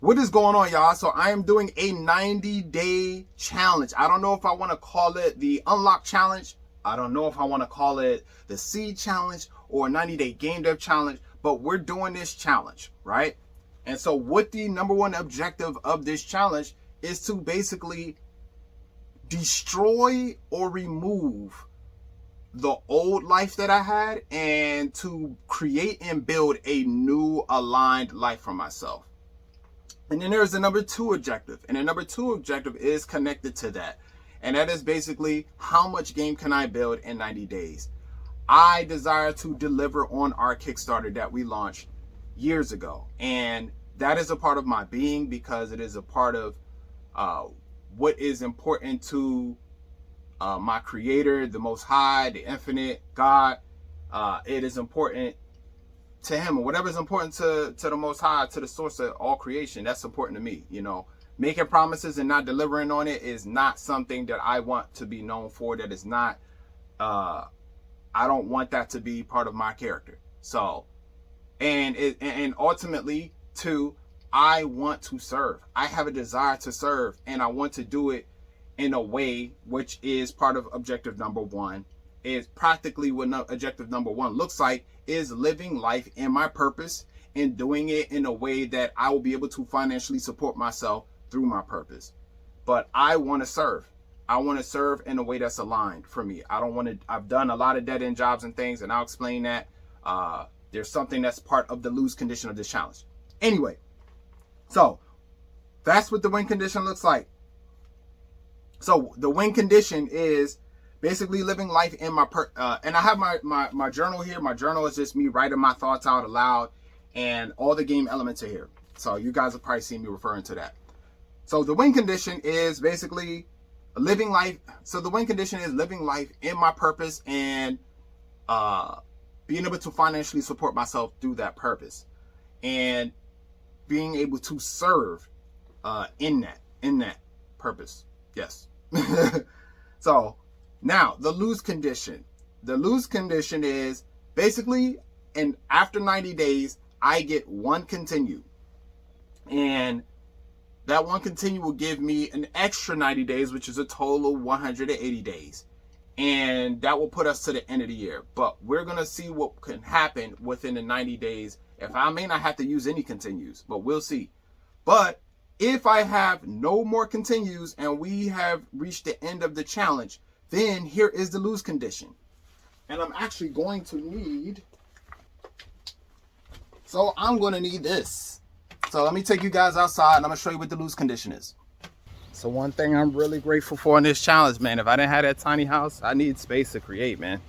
What is going on, y'all? So I am doing a 90-day challenge. I don't know if I want to call it the unlock challenge. I don't know if I want to call it the seed challenge or 90-day game dev challenge, but we're doing this challenge, right? And so what the number one objective of this challenge is to basically destroy or remove the old life that I had and to create and build a new aligned life for myself. And then there's the number two objective. And the number two objective is connected to that. And that is basically, how much game can I build in 90 days? I desire to deliver on our Kickstarter that we launched years ago. And that is a part of my being because it is a part of what is important to my creator, the Most High, the Infinite, God. It is important to him, or whatever is important to the Most High, to the source of all creation. That's important to me. You know, making promises and not delivering on it is not something that I want to be known for. That is not, I don't want that to be part of my character. So, and ultimately too, I want to serve. I have a desire to serve, and I want to do it in a way which is part of objective number one. Is practically what objective number one looks like, is living life in my purpose and doing it in a way that I will be able to financially support myself through my purpose. But I want to serve. I want to serve in a way that's aligned for me. I don't want to, I've done a lot of dead end jobs and things, and I'll explain that. There's something that's part of the lose condition of this challenge. Anyway, so that's what the win condition looks like. So the win condition is basically living life in my and I have my journal here. My journal is just me writing my thoughts out aloud, and all the game elements are here. So you guys have probably seen me referring to that. So the win condition is basically living life. So the win condition is living life in my purpose and being able to financially support myself through that purpose, and being able to serve in that purpose. Yes. So now, the lose condition. The lose condition is basically, and after 90 days, I get one continue. And that one continue will give me an extra 90 days, which is a total of 180 days. And that will put us to the end of the year. But we're going to see what can happen within the 90 days. If I may not have to use any continues, but we'll see. But if I have no more continues and we have reached the end of the challenge, then here is the lose condition. And I'm actually going to need, so I'm going to need this. So let me take you guys outside and I'm going to show you what the lose condition is. So one thing I'm really grateful for in this challenge, man, if I didn't have that tiny house, I need space to create, man.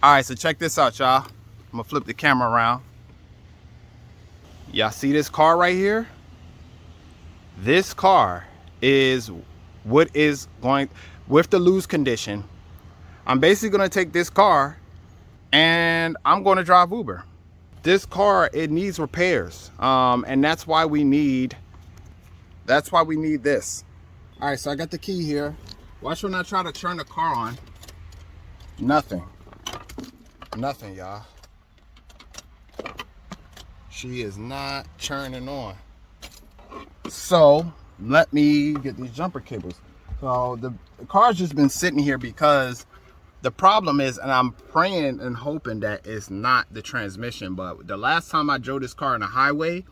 All right, so check this out, y'all. I'm going to flip the camera around. Y'all see this car right here? This car is what is going, with the lose condition, I'm basically going to take this car and I'm going to drive Uber. This car, it needs repairs. And that's why we need this. All right, so I got the key here. Watch when I try to turn the car on. Nothing, y'all. She is not turning on. So let me get these jumper cables. So the car's just been sitting here because the problem is, and I'm praying and hoping that it's not the transmission, but the last time I drove this car on the highway,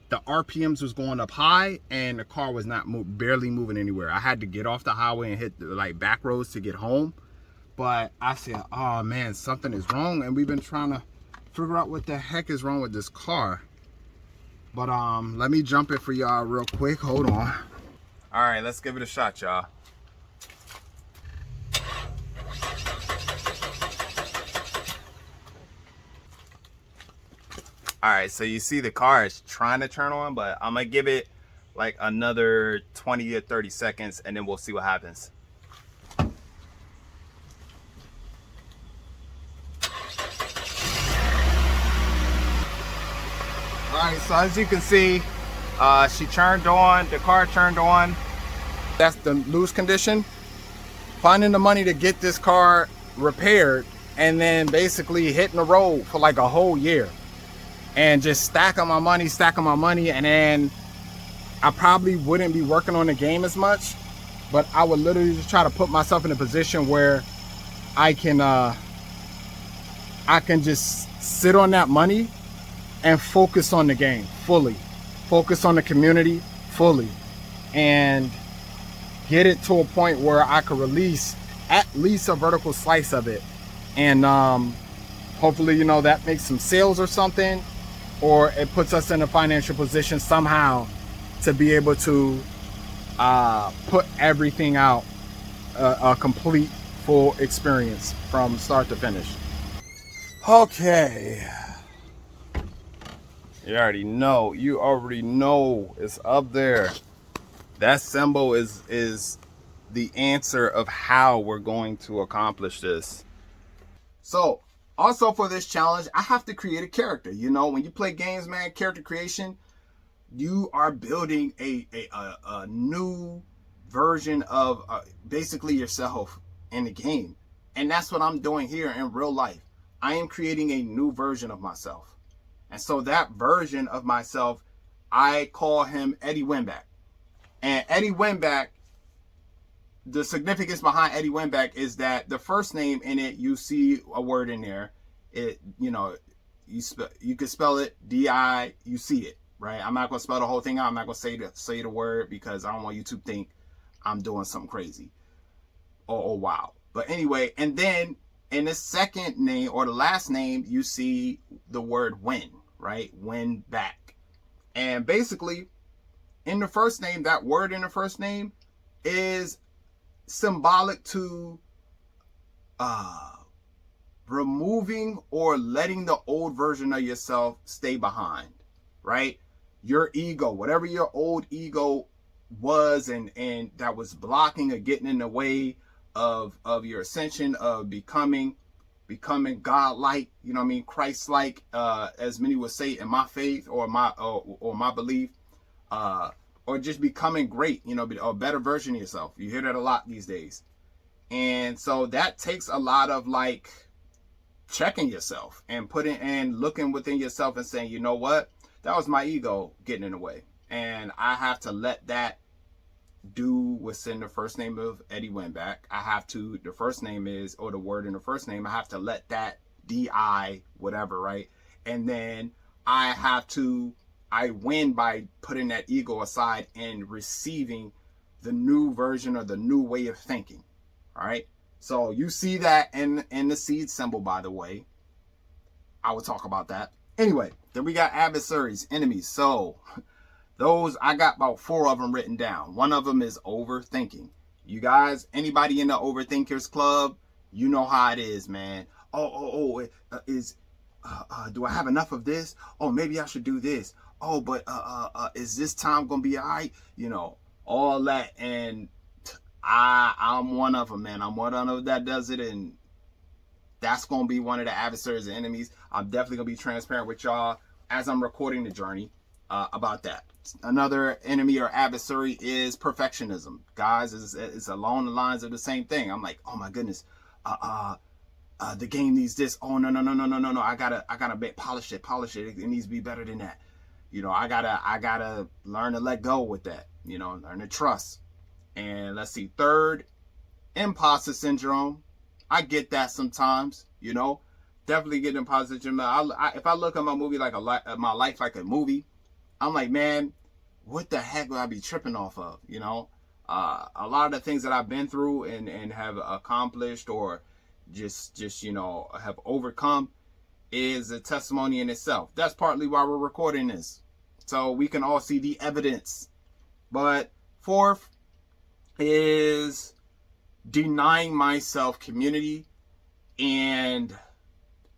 the RPMs was going up high and the car was not barely moving anywhere. I had to get off the highway and hit the back roads to get home. But I said, oh man, something is wrong. And we've been trying to figure out what the heck is wrong with this car. But let me jump it for y'all real quick. Hold on. All right, let's give it a shot, y'all. All right, so you see the car is trying to turn on, but I'm gonna give it like another 20 or 30 seconds and then we'll see what happens. All right, so as you can see, she turned on, the car turned on. That's the lose condition. Finding the money to get this car repaired and then basically hitting the road for like a whole year and just stacking my money, and then I probably wouldn't be working on the game as much, but I would literally just try to put myself in a position where I can just sit on that money and focus on the game fully, focus on the community fully, and get it to a point where I could release at least a vertical slice of it. And hopefully, you know, that makes some sales or something, or it puts us in a financial position somehow to be able to put everything out, a complete full experience from start to finish. Okay. You already know it's up there. That symbol is the answer of how we're going to accomplish this. So also for this challenge, I have to create a character. You know, when you play games, man, character creation, you are building a new version of basically yourself in the game. And that's what I'm doing here in real life. I am creating a new version of myself. And so that version of myself, I call him 𝐻𝐸𝐽𝐵𝐵𝐻. And 𝐻𝐸𝐽𝐵𝐵𝐻, the significance behind 𝐻𝐸𝐽𝐵𝐵𝐻 is that the first name in it, you see a word in there. It, you know, you could spell it D-I, you see it, right? I'm not going to spell the whole thing out. I'm not going to say the word because I don't want you to think I'm doing something crazy or wow. But anyway, and then in the second name or the last name, you see the word win, right? Win back. And basically, in the first name, that word in the first name is symbolic to removing or letting the old version of yourself stay behind, right? Your ego, whatever your old ego was and that was blocking or getting in the way of your ascension, of becoming God-like, you know what I mean, Christ-like, as many would say in my faith or my belief, or just becoming great, you know, a better version of yourself. You hear that a lot these days. And so that takes a lot of like checking yourself and looking within yourself and saying, you know what, that was my ego getting in the way. And I have to let that do what's in the first name of 𝐻𝐸𝐽𝐵𝐵𝐻. I have to, the first name is, or the word in the first name, I have to let that D-I, whatever, right? And then I win by putting that ego aside and receiving the new version or the new way of thinking. All right. So you see that in the seed symbol, by the way. I will talk about that. Anyway, then we got adversaries, enemies. So those, I got about 4 of them written down. One of them is overthinking. You guys, anybody in the overthinkers club, you know how it is, man. Do I have enough of this? Oh, maybe I should do this. Oh, but is this time gonna be all right? You know, all that. And I'm one of them, man. I'm one of them that does it, and that's gonna be one of the adversaries and enemies. I'm definitely gonna be transparent with y'all as I'm recording the journey about that. Another enemy or adversary is perfectionism. Guys, it's along the lines of the same thing. I'm like, oh my goodness, the game needs this. Oh no. I gotta polish it. It needs to be better than that. You know, I gotta learn to let go with that. You know, learn to trust. And let's see, third, imposter syndrome. I get that sometimes. You know, definitely get imposter syndrome. If I look at my movie like my life like a movie, I'm like, man, what the heck would I be tripping off of? You know, a lot of the things that I've been through and have accomplished or just you know have overcome is a testimony in itself. That's partly why we're recording this, so we can all see the evidence. But fourth is denying myself community and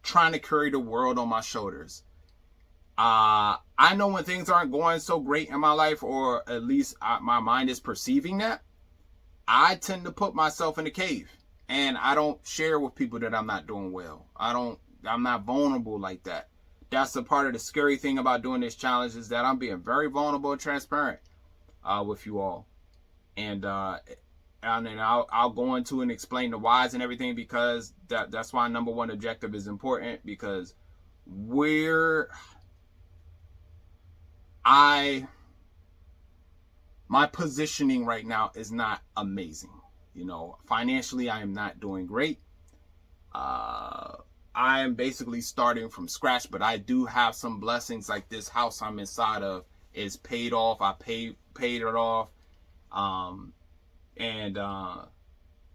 trying to carry the world on my shoulders. I know when things aren't going so great in my life, or at least my mind is perceiving that, I tend to put myself in a cave and I don't share with people that I'm not doing well. I'm not vulnerable like that. That's a part of the scary thing about doing this challenge, is that I'm being very vulnerable and transparent with you all. And then I'll go into and explain the whys and everything, because that's why number one objective is important, because I my positioning right now is not amazing. You know, financially, I am not doing great. I am basically starting from scratch, but I do have some blessings, like this house I'm inside of is paid off. I paid it off.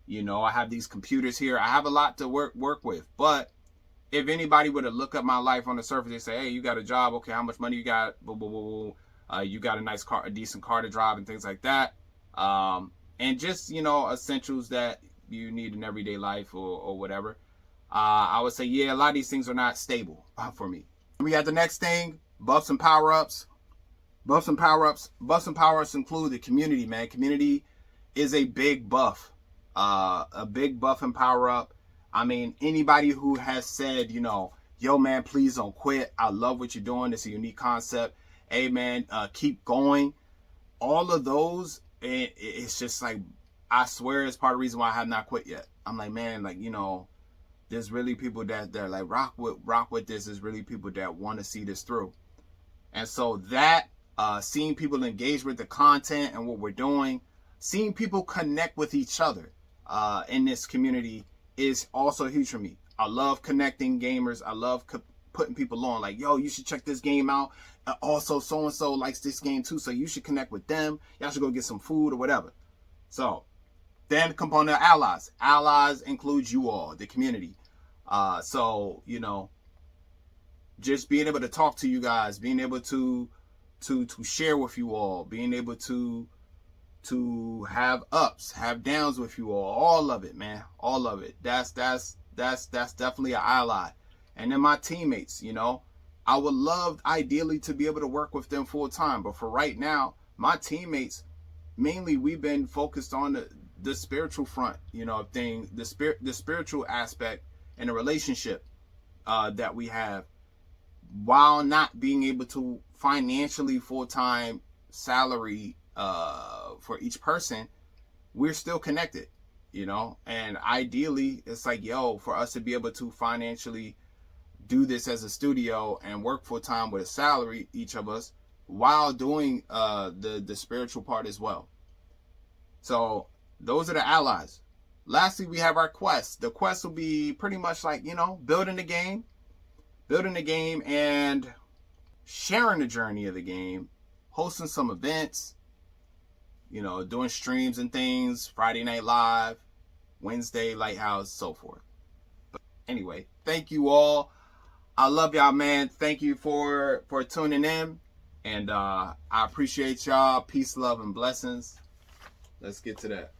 You know, I have these computers here. I have a lot to work with. But if anybody were to look up my life on the surface, they say, hey, you got a job. Okay, how much money you got? You got a nice car, a decent car to drive and things like that. And just, you know, essentials that you need in everyday life or whatever. I would say, yeah, a lot of these things are not stable for me. We got the next thing, buffs and power-ups. Buffs and power-ups include the community, man. Community is a big buff. A big buff and power-up. I mean, anybody who has said, you know, yo, man, please don't quit. I love what you're doing. It's a unique concept. Hey, man, keep going. All of those, it's just like, I swear it's part of the reason why I have not quit yet. I'm like, man, like, you know, there's really people that like rock with this. There's really people that want to see this through. And so that, seeing people engage with the content and what we're doing, seeing people connect with each other in this community is also huge for me. I love connecting gamers. I love putting people on, like, yo, you should check this game out. Also, so-and-so likes this game too, so you should connect with them. Y'all should go get some food or whatever. So then the component of allies. Allies includes you all, the community. So, you know, just being able to talk to you guys, being able to share with you all, being able to have ups, have downs with you all of it, man, all of it. That's definitely an ally. And then my teammates, you know, I would love ideally to be able to work with them full time, but for right now, my teammates, mainly we've been focused on the spiritual front, you know, thing, the spiritual aspect and the relationship that we have, while not being able to financially full-time salary for each person. We're still connected, you know, and ideally it's like, yo, for us to be able to financially do this as a studio and work full-time with a salary, each of us, while doing the spiritual part as well. So those are the allies. Lastly, we have our quests. The quests will be pretty much like, you know, building the game and sharing the journey of the game, hosting some events, you know, doing streams and things, Friday Night Live, Wednesday Lighthouse, so forth. But anyway, thank you all. I love y'all, man. Thank you for tuning in. And I appreciate y'all. Peace, love, and blessings. Let's get to that.